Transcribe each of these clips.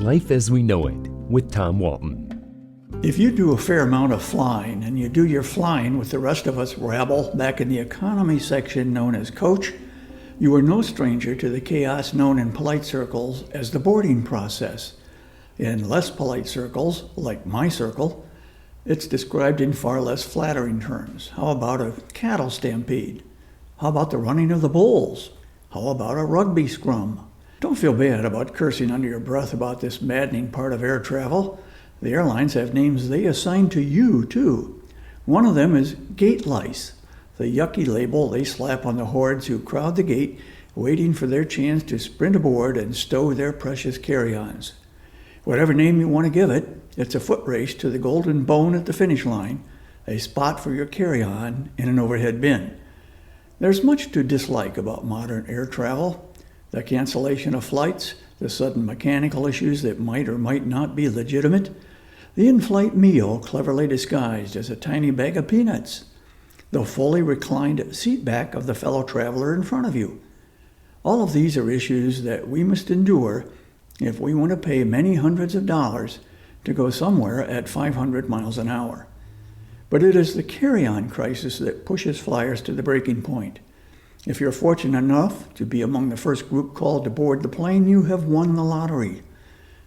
Life as We Know It with Tom Walton. If you do a fair amount of flying and you do your flying with the rest of us rabble back in the economy section known as coach, you are no stranger to the chaos known in polite circles as the boarding process. In less polite circles, like my circle, it's described in far less flattering terms. How about a cattle stampede? How about the running of the bulls? How about a rugby scrum? Don't feel bad about cursing under your breath about this maddening part of air travel. The airlines have names they assign to you, too. One of them is gate lice, the yucky label they slap on the hordes who crowd the gate, waiting for their chance to sprint aboard and stow their precious carry-ons. Whatever name you want to give it, it's a foot race to the golden bone at the finish line, a spot for your carry-on in an overhead bin. There's much to dislike about modern air travel. The cancellation of flights, the sudden mechanical issues that might or might not be legitimate, the in-flight meal cleverly disguised as a tiny bag of peanuts, the fully reclined seat back of the fellow traveler in front of you. All of these are issues that we must endure if we want to pay many hundreds of dollars to go somewhere at 500 miles an hour. But it is the carry-on crisis that pushes flyers to the breaking point. If you're fortunate enough to be among the first group called to board the plane, you have won the lottery.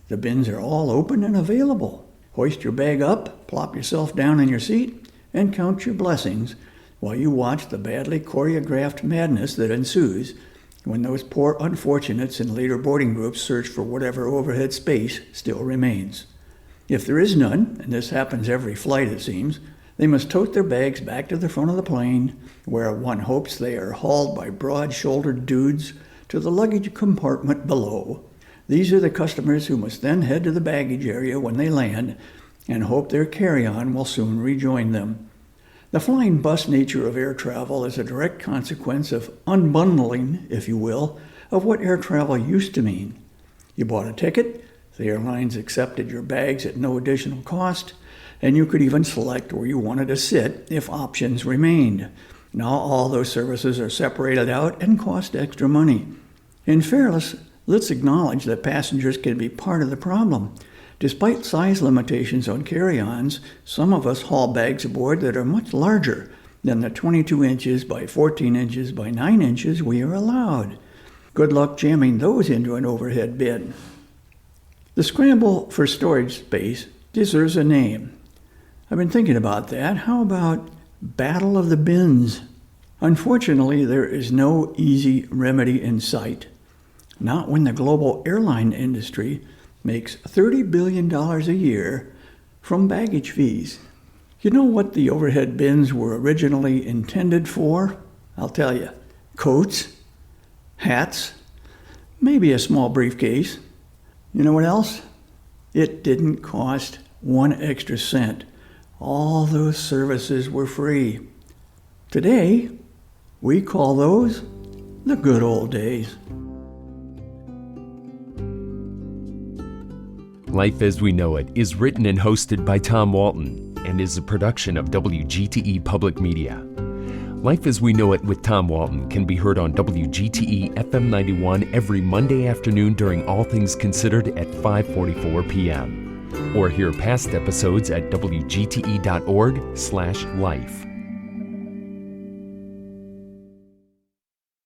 The bins are all open and available. Hoist your bag up, plop yourself down in your seat, and count your blessings while you watch the badly choreographed madness that ensues when those poor unfortunates in later boarding groups search for whatever overhead space still remains. If there is none, and this happens every flight it seems, they must tote their bags back to the front of the plane, where one hopes they are hauled by broad-shouldered dudes to the luggage compartment below. These are the customers who must then head to the baggage area when they land and hope their carry-on will soon rejoin them. The flying bus nature of air travel is a direct consequence of unbundling, if you will, of what air travel used to mean. You bought a ticket, the airlines accepted your bags at no additional cost, and you could even select where you wanted to sit if options remained. Now all those services are separated out and cost extra money. In fairness, let's acknowledge that passengers can be part of the problem. Despite size limitations on carry-ons, some of us haul bags aboard that are much larger than the 22 inches by 14 inches by 9 inches we are allowed. Good luck jamming those into an overhead bin. The scramble for storage space deserves a name. I've been thinking about that. How about Battle of the Bins? Unfortunately, there is no easy remedy in sight. Not when the global airline industry makes $30 billion a year from baggage fees. You know what the overhead bins were originally intended for? I'll tell you. Coats, hats, maybe a small briefcase. You know what else? It didn't cost 1 extra cent. All those services were free. Today, we call those the good old days. Life as We Know It is written and hosted by Tom Walton and is a production of WGTE Public Media. Life as We Know It with Tom Walton can be heard on WGTE FM 91 every Monday afternoon during All Things Considered at 5:44 p.m. or hear past episodes at wgte.org/life.